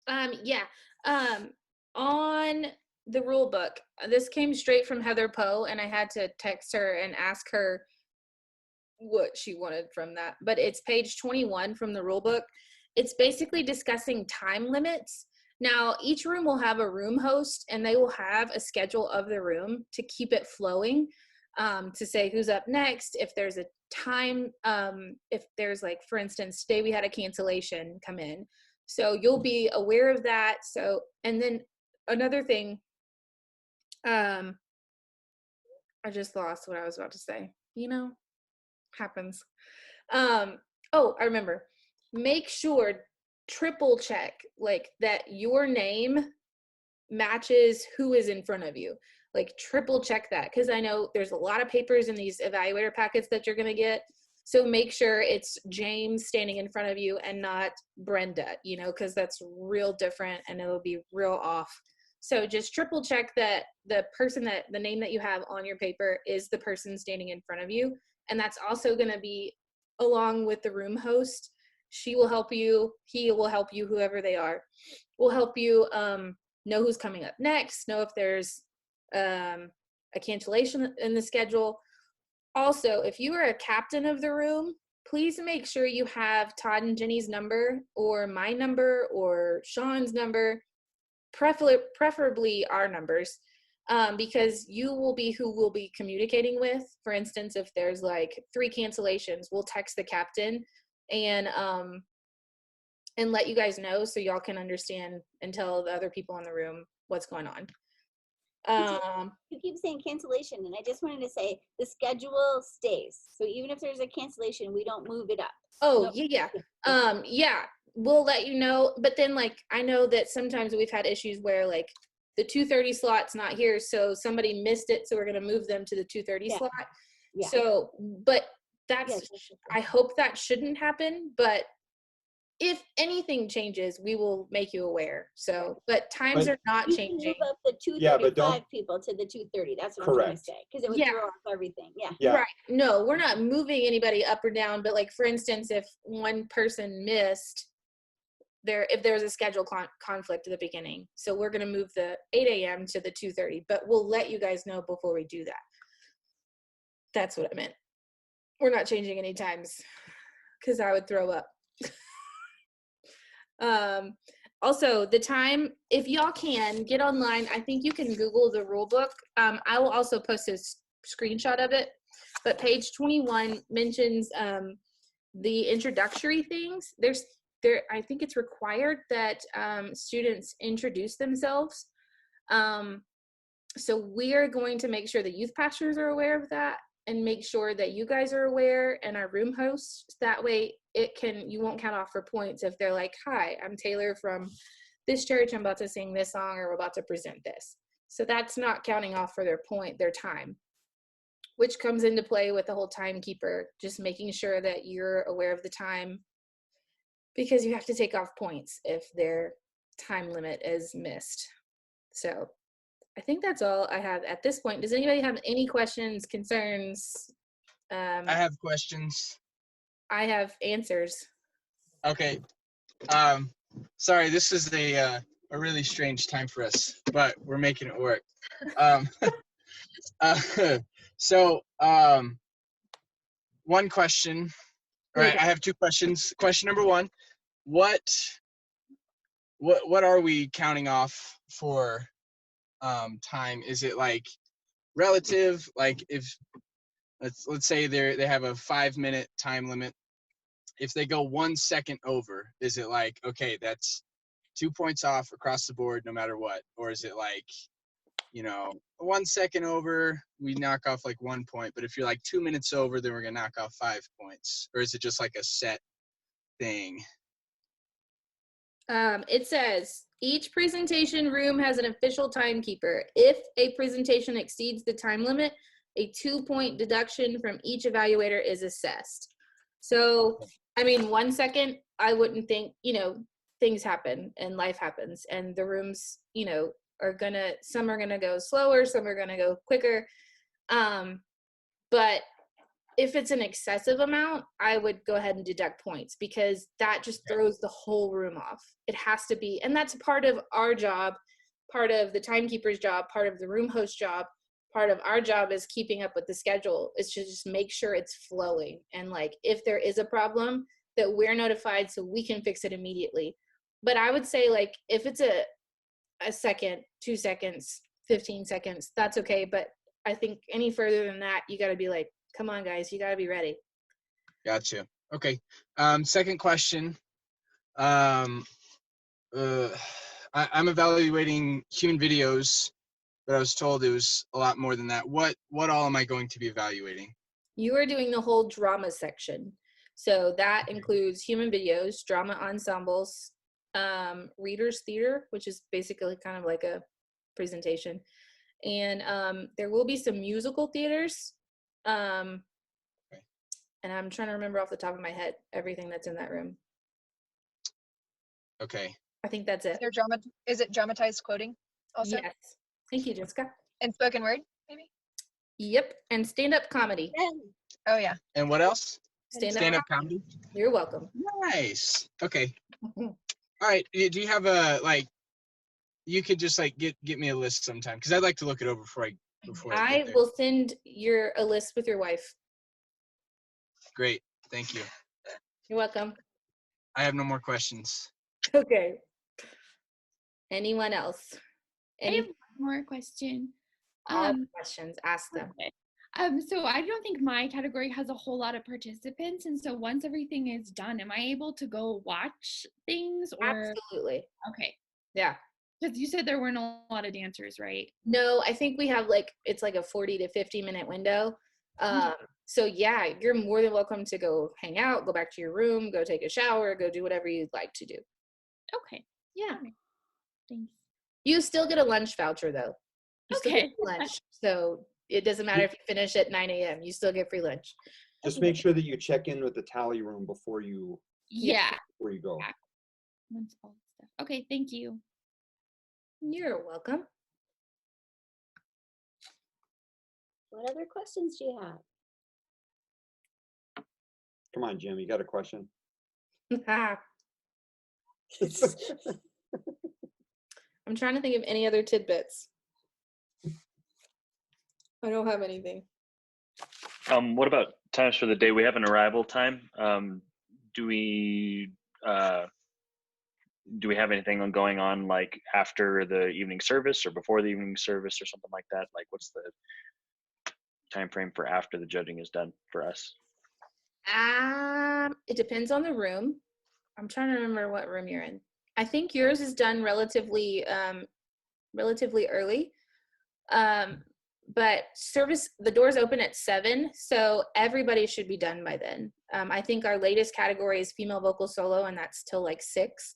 time. On the rule book, this came straight from Heather Poe, and I had to text her and ask her what she wanted from that. But it's page 21 from the rule book. It's basically discussing time limits. Now, each room will have a room host, and they will have a schedule of the room to keep it flowing. To say who's up next, if there's a time, if there's like, for instance, today we had a cancellation come in. So you'll be aware of that. So, and then another thing, I just lost what I was about to say, happens. I remember, make sure, triple check like that your name matches who is in front of you. Like triple check that, because I know there's a lot of papers in these evaluator packets that you're going to get. So make sure it's James standing in front of you and not Brenda, because that's real different and it'll be real off. So just triple check that the name that you have on your paper is the person standing in front of you. And that's also going to be along with the room host. She will help you. He will help you, whoever they are, will help you know who's coming up next, know if there's a cancellation in the schedule. Also, if you are a captain of the room, please make sure you have Todd and Jenny's number, or my number, or Sean's number, preferably our numbers, because you will be who we'll be communicating with. For instance, if there's like 3 cancellations, we'll text the captain and let you guys know, so y'all can understand and tell the other people in the room what's going on. You keep saying cancellation, and I just wanted to say the schedule stays. So even if there's a cancellation, we don't move it up. Oh, yeah. We'll let you know. But then, like, I know that sometimes we've had issues where, like, the 2:30 slot's not here, so somebody missed it, so we're going to move them to the 2:30 slot. Yeah. So, but that's, I hope that shouldn't happen, but if anything changes, we will make you aware. So, but times are not changing. You can move up the 2:35 people to the 2:30. That's what I'm trying to say, because it would throw off everything. Yeah. Right. No, we're not moving anybody up or down. But like, for instance, if one person missed, if there was a schedule conflict at the beginning, so we're going to move the 8 a.m. to the 2:30. But we'll let you guys know before we do that. That's what I meant. We're not changing any times, because I would throw up. Also, the time, if y'all can get online, I think you can Google the rule book. I will also post a screenshot of it, but page 21 mentions the introductory things. I think it's required that students introduce themselves. So we are going to make sure the youth pastors are aware of that, and make sure that you guys are aware, and our room hosts. That way you won't count off for points if they're like, hi, I'm Taylor from this church, I'm about to sing this song, or we're about to present this. So that's not counting off for their time, which comes into play with the whole timekeeper, just making sure that you're aware of the time, because you have to take off points if their time limit is missed. So I think that's all I have at this point. Does anybody have any questions, concerns? I have questions. I have answers. Okay. Sorry, this is a really strange time for us, but we're making it work. Um, so, one question. All right, I have two questions. Question number one: what are we counting off for time? Is it like relative? Like if let's say they have a 5-minute time limit. If they go 1 second over, is it like, okay, that's 2 points off across the board no matter what? Or is it like, 1 second over, we knock off like 1 point, but if you're like 2 minutes over, then we're gonna knock off 5 points? Or is it just like a set thing? It says each presentation room has an official timekeeper. If a presentation exceeds the time limit, a 2-point deduction from each evaluator is assessed. So, I mean, 1 second, I wouldn't think, things happen and life happens, and the rooms, some are gonna go slower, some are gonna go quicker. But if it's an excessive amount, I would go ahead and deduct points, because that just throws the whole room off. It has to be, and that's part of our job, part of the timekeeper's job, part of the room host job. Part of our job is keeping up with the schedule. It's to just make sure it's flowing. And like, if there is a problem, that we're notified so we can fix it immediately. But I would say, like, if it's a second, 2 seconds, 15 seconds, that's okay. But I think any further than that, you got to be like, come on, guys, you got to be ready. Gotcha. Okay. Second question. I'm evaluating human videos, but I was told it was a lot more than that. What all am I going to be evaluating? You are doing the whole drama section. So that includes human videos, drama ensembles, readers theater, which is basically kind of like a presentation. And there will be some musical theaters. And I'm trying to remember off the top of my head everything that's in that room. Okay. I think that's it. Is it dramatized quoting also? Yes. Thank you, Jessica. And spoken word, maybe? Yep. And stand-up comedy. Oh, yeah. And what else? Stand-up comedy? You're welcome. Nice. Okay. All right. Do you have you could just like get me a list sometime, because I'd like to look it over before I get there. will send a list with your wife. Great. Thank you. You're welcome. I have no more questions. Okay. Anyone else? I have one more question. All questions, ask them. Okay. So I don't think my category has a whole lot of participants, and so once everything is done, am I able to go watch things? Or Absolutely. Okay. Yeah. Because you said there weren't a lot of dancers, right? No, I think we have it's like a 40 to 50-minute window. So yeah, you're more than welcome to go hang out, go back to your room, go take a shower, go do whatever you'd like to do. Okay. Yeah. Okay. Thanks. You still get a lunch voucher though. You still get Okay. free lunch. So it doesn't matter if you finish at 9 a.m. You still get free lunch. Just make sure that you check in with the tally room before you Yeah. go. Once all stuff. Okay, thank you. You're welcome. What other questions do you have? Come on, Jim, you got a question? I'm trying to think of any other tidbits. I don't have anything. What about times for the day? We have an arrival time. Do we have anything going on like after the evening service or before the evening service or something like that? Like, what's the time frame for after the judging is done for us? It depends on the room. I'm trying to remember what room you're in. I think yours is done relatively early. But the doors open at 7, so everybody should be done by then. I think our latest category is female vocal solo, and that's till like 6.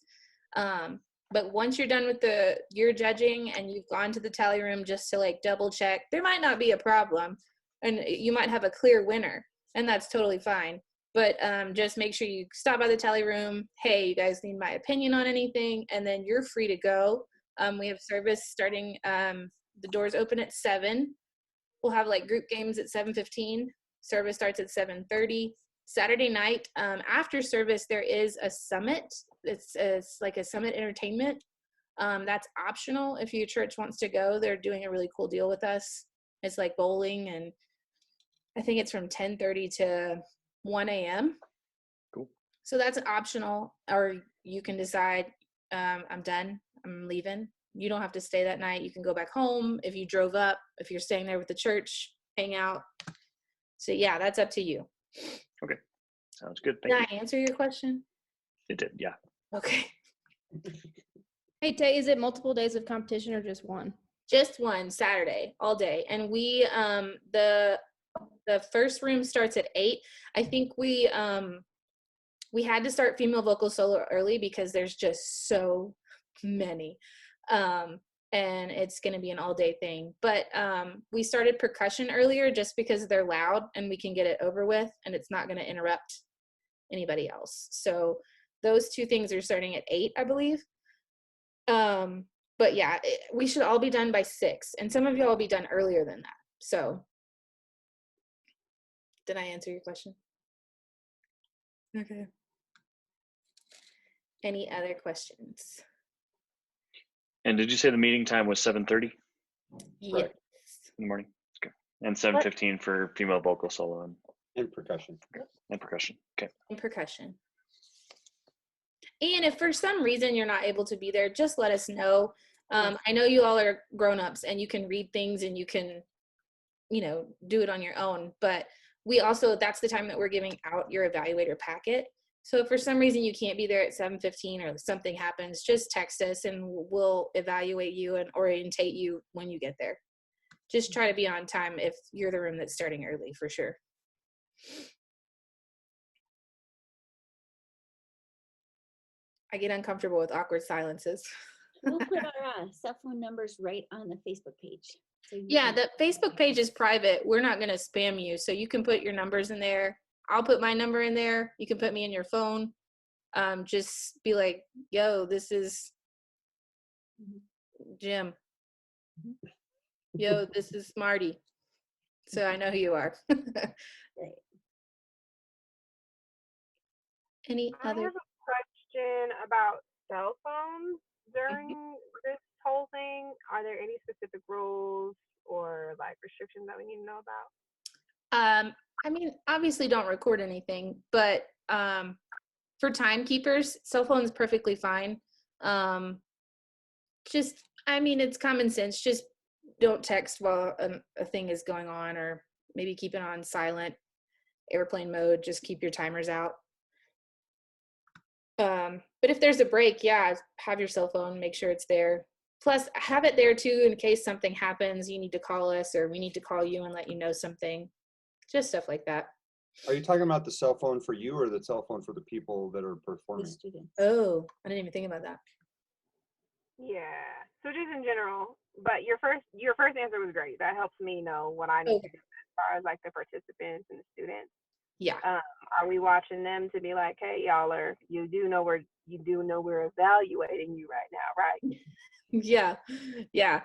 But once you're done with your judging and you've gone to the tally room just to like double check, there might not be a problem and you might have a clear winner, and that's totally fine. But just make sure you stop by the tally room. Hey, you guys need my opinion on anything? And then you're free to go. We have service starting, the doors open at 7. We'll have like group games at 7:15. Service starts at 7:30. Saturday night, after service, there is a summit. It's like a summit entertainment. That's optional if your church wants to go. They're doing a really cool deal with us. It's like bowling, and I think it's from 10:30 to 1 a.m. Cool. So that's optional, or you can decide, I'm done, I'm leaving. You don't have to stay that night. You can go back home if you drove up, if you're staying there with the church, hang out. So yeah, that's up to you. Okay. Sounds good. Did Thank I you. answer your question? It did. Yeah. Okay. Hey, Tay, is it multiple days of competition or just one? Just one Saturday, all day. And we, the first room starts at 8. I think we had to start female vocal solo early because there's just so many. And it's going to be an all day thing. But we started percussion earlier just because they're loud and we can get it over with and it's not going to interrupt anybody else. So those 2 things are starting at 8, I believe. But yeah, we should all be done by 6. And some of y'all will be done earlier than that. So did I answer your question? Okay. Any other questions? And did you say the meeting time was 7:30 Yes. in the morning? Okay. And 7:15 for female vocal solo And percussion. and percussion. Okay. And percussion. And if for some reason you're not able to be there, just let us know. I know you all are grown-ups and you can read things and you can, do it on your own. But we also, that's the time that we're giving out your evaluator packet. So if for some reason you can't be there at 7:15 or something happens, just text us and we'll evaluate you and orientate you when you get there. Just try to be on time if you're the room that's starting early, for sure. I get uncomfortable with awkward silences. We'll put our cell phone numbers right on the Facebook page. So Yeah, the Facebook page is private. We're not going to spam you. So you can put your numbers in there. I'll put my number in there. You can put me in your phone. Just be like, yo, this is Jim. Yo, this is Marty. So I know who you are. Right. Any I other? have a question about cell phones during this whole thing. Are there any specific rules or like restrictions that we need to know about? I mean, obviously don't record anything, but for timekeepers, cell phone's perfectly fine. It's common sense. Just don't text while a thing is going on, or maybe keep it on silent, airplane mode. Just keep your timers out. But if there's a break, yeah, have your cell phone, make sure it's there. Plus, have it there too in case something happens, you need to call us or we need to call you and let you know something. Just stuff like that. Are you talking about the cell phone for you or the cell phone for the people that are The performing? students. Oh, I didn't even think about that. Yeah. So just in general, but your first answer was great. That helps me know what I need to do as far as like the participants and the students. Yeah. Are we watching them to be like, hey, you do know we're evaluating you right now, right? Yeah.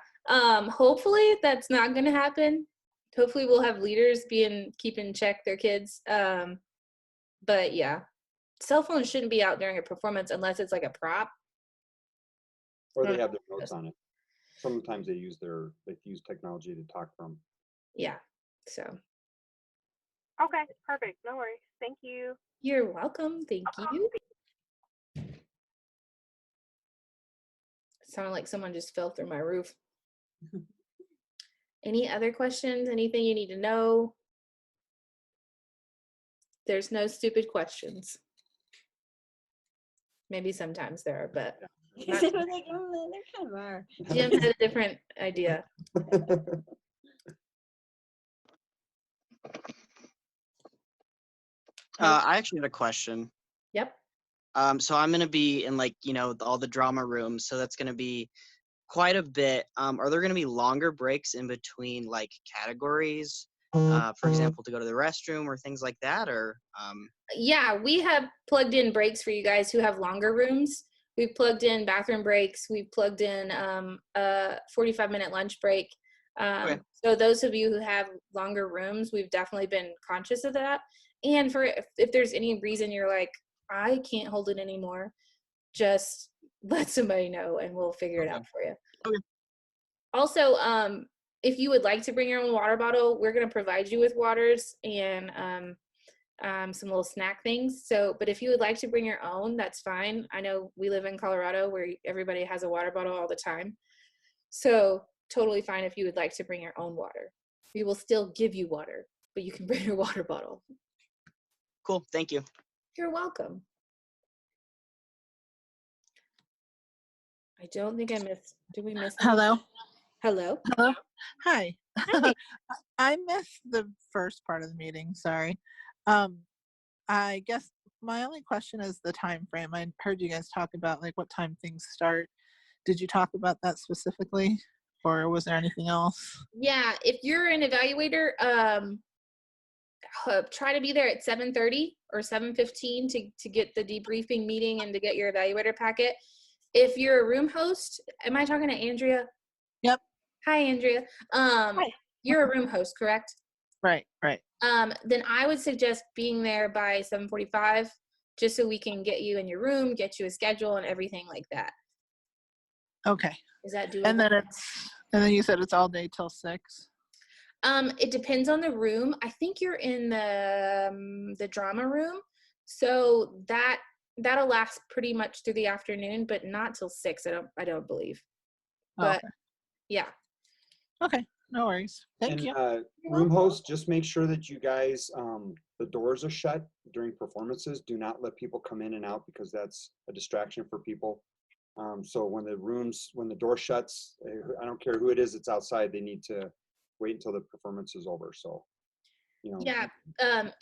Hopefully that's not going to happen. Hopefully we'll have leaders keeping check their kids. But yeah, cell phones shouldn't be out during a performance unless it's like a prop. Or they have their notes on it. Sometimes they use technology to talk from. Yeah. So. Okay, perfect. No worries. Thank you. You're welcome. Thank you. Sounded like someone just fell through my roof. Any other questions? Anything you need to know? There's no stupid questions. Maybe sometimes there are, but They're kind of are. Jim had a different idea. I actually had a question. Yep. So I'm going to be in like, all the drama rooms. So that's going to be quite a bit. Are there going to be longer breaks in between like categories? For example, to go to the restroom or things like that, or Yeah, we have plugged in breaks for you guys who have longer rooms. We've plugged in bathroom breaks. We've plugged in a 45-minute lunch break. Okay. So those of you who have longer rooms, we've definitely been conscious of that. And for if there's any reason you're like, I can't hold it anymore, just let somebody know and we'll figure it out for you. Okay. Also, if you would like to bring your own water bottle, we're going to provide you with waters and some little snack things. So, but if you would like to bring your own, that's fine. I know we live in Colorado where everybody has a water bottle all the time. So totally fine if you would like to bring your own water. We will still give you water, but you can bring your water bottle. Cool. Thank you. You're welcome. I don't think I missed. Did we miss? Hello. Hello. Hello. Hi. Hi. I missed the first part of the meeting. Sorry. I guess my only question is the time frame. I heard you guys talk about like what time things start. Did you talk about that specifically, or was there anything else? Yeah, if you're an evaluator, try to be there at 7:30 or 7:15 to get the debriefing meeting and to get your evaluator packet. If you're a room host, am I talking to Andrea? Yep. Hi, Andrea. Hi. You're a room host, correct? Right. Then I would suggest being there by 7:45, just so we can get you in your room, get you a schedule and everything like that. Okay. Is that doable? And then you said it's all day till 6. It depends on the room. I think you're in the drama room, so that'll last pretty much through the afternoon, but not till 6. I don't believe. But okay. Yeah. Okay. No worries. Thank you. Room host, just make sure that you guys, the doors are shut during performances. Do not let people come in and out because that's a distraction for people. So when the door shuts, I don't care who it is that's outside, they need to wait until the performance is over. So, Yeah,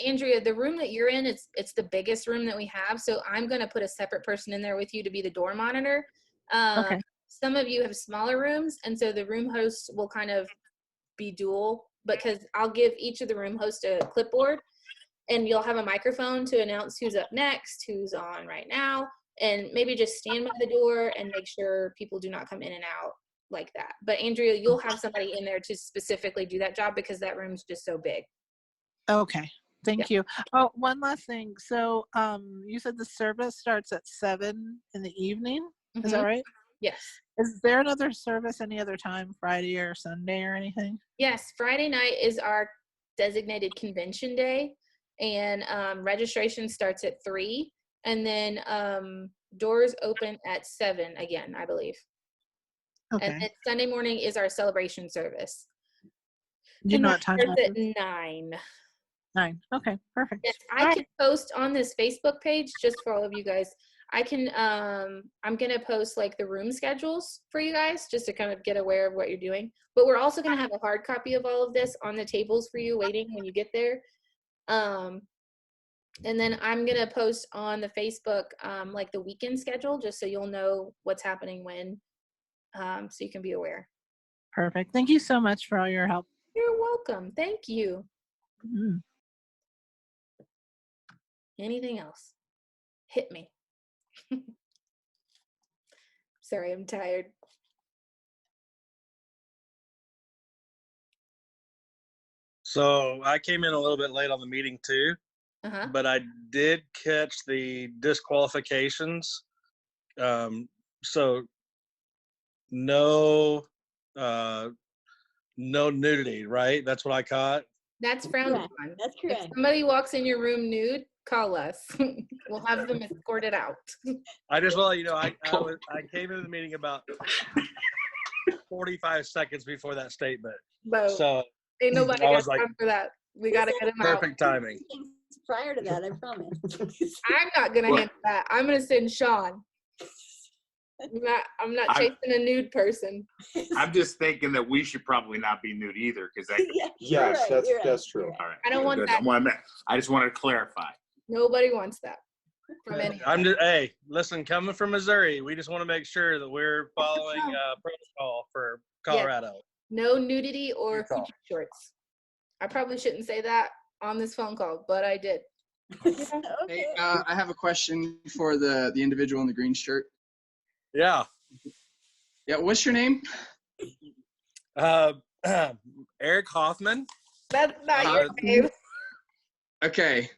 Andrea, the room that you're in, it's the biggest room that we have. So I'm going to put a separate person in there with you to be the door monitor. Okay. Some of you have smaller rooms, and so the room host will kind of be dual, because I'll give each of the room hosts a clipboard, and you'll have a microphone to announce who's up next, who's on right now, and maybe just stand by the door and make sure people do not come in and out like that. But Andrea, you'll have somebody in there to specifically do that job because that room's just so big. Okay. Thank you. Oh, one last thing. So, you said the service starts at 7 in the evening. Is that right? Yes. Is there another service any other time, Friday or Sunday or anything? Yes. Friday night is our designated convention day, and registration starts at 3, and then doors open at 7 again, I believe. Okay. And then Sunday morning is our celebration service. Do you know what time Starts that at is? 9. 9. Okay, perfect. Yes, I can post on this Facebook page just for all of you guys. I can I'm gonna post like the room schedules for you guys just to kind of get aware of what you're doing. But we're also gonna have a hard copy of all of this on the tables for you waiting when you get there. And then I'm gonna post on the Facebook like the weekend schedule just so you'll know what's happening when, so you can be aware. Perfect. Thank you so much for all your help. You're welcome. Thank you. Mm. Anything else? Hit me. Sorry, I'm tired. So I came in a little bit late on the meeting too, but I did catch the disqualifications. So no nudity, right? That's what I caught. That's frowned Correct. upon. That's correct. If somebody walks in your room nude, call us. We'll have them escorted out. I just want to let you know, I came into the meeting about 45 seconds before that statement. Bo, So ain't nobody I got was like, time for that. We gotta get them out. perfect timing. Prior to that, I promise. I'm not gonna handle that. I'm gonna send Sean. I'm not chasing a nude person. I'm just thinking that we should probably not be nude either, because that. Yes, that's true. All right. I don't want good. that. I just wanted to clarify. Nobody wants that. from any. Hey, listen, coming from Missouri, we just want to make sure that we're following protocol for Colorado. No nudity or Good call. coochie shorts. I probably shouldn't say that on this phone call, but I did. Hey, I have a question for the individual in the green shirt. Yeah. Yeah, what's your name? Eric Hoffman. That's not your name. Okay.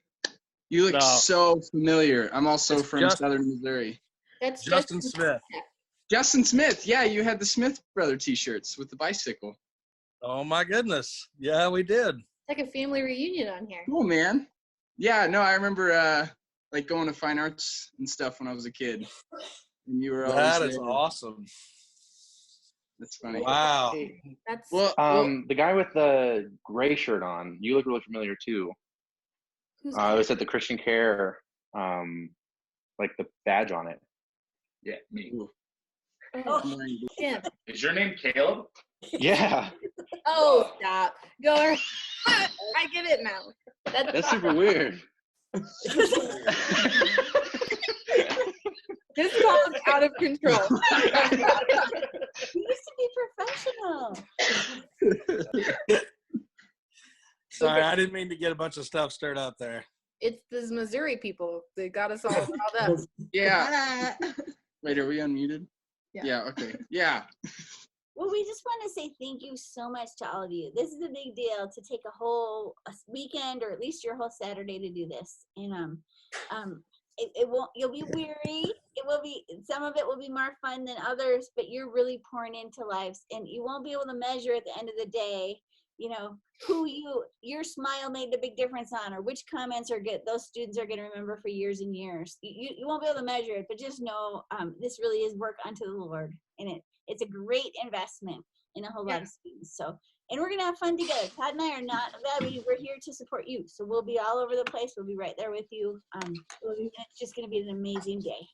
You look so familiar. I'm also from Southern Missouri. That's Justin Smith. Justin Smith. Yeah, you had the Smith brother t-shirts with the bicycle. Oh my goodness. Yeah, we did. It's like a family reunion on here. Cool, man. Yeah, no, I remember like going to fine arts and stuff when I was a kid. And you were always That is there. awesome. That's funny. Wow. That's the guy with the gray shirt on, you look really familiar too. It was at the Christian Care, like the badge on it. Yeah, me. Oh, yeah. Is your name Caleb? Yeah. Oh, stop. Go ahead. I get it now. That's super weird. This call is out of control. You used to be professional. Sorry, I didn't mean to get a bunch of stuff stirred up there. It's these Missouri people. They got us all riled up. Yeah. Wait, are we unmuted? Yeah, okay. Yeah. Well, we just want to say thank you so much to all of you. This is a big deal to take a whole weekend or at least your whole Saturday to do this. And it won't, you'll be weary. It will be, some of it will be more fun than others, but you're really pouring into lives and you won't be able to measure at the end of the day, you know, who your smile made a big difference on, or which comments those students are going to remember for years and years. You won't be able to measure it, but just know this really is work unto the Lord, and it's a great investment in a whole lot of students. So, and we're gonna have fun together. Todd and I are not we're here to support you, so we'll be all over the place. We'll be right there with you. It's just gonna be an amazing day.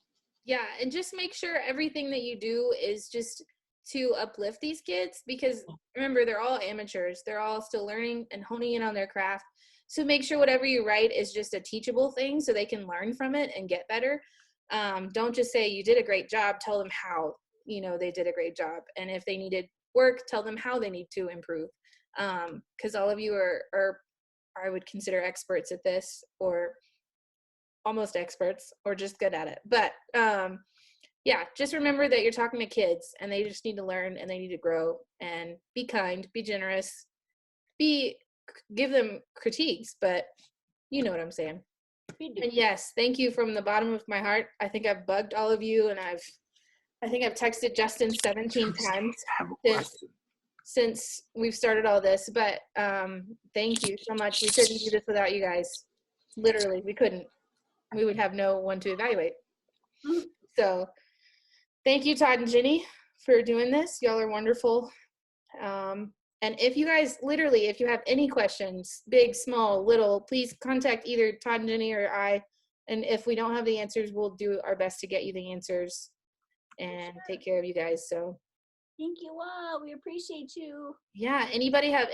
Yeah, and just make sure everything that you do is just to uplift these kids, because remember, they're all amateurs. They're all still learning and honing in on their craft. So make sure whatever you write is just a teachable thing so they can learn from it and get better. Don't just say you did a great job. Tell them how, they did a great job. And if they needed work, tell them how they need to improve. Because all of you are, I would consider experts at this, or almost experts, or just good at it. But yeah, just remember that you're talking to kids and they just need to learn and they need to grow, and be kind, be generous, give them critiques, but you know what I'm saying. And yes, thank you from the bottom of my heart. I think I've bugged all of you, and I think I've texted Justin 17 times since we've started all this, but thank you so much. We couldn't do this without you guys. Literally, we couldn't. We would have no one to evaluate. So thank you, Todd and Jenny, for doing this. Y'all are wonderful. And if you guys, literally, if you have any questions, big, small, little, please contact either Todd and Jenny or I. And if we don't have the answers, we'll do our best to get you the answers and take care of you guys. So thank you all. We appreciate you. Yeah. Anybody have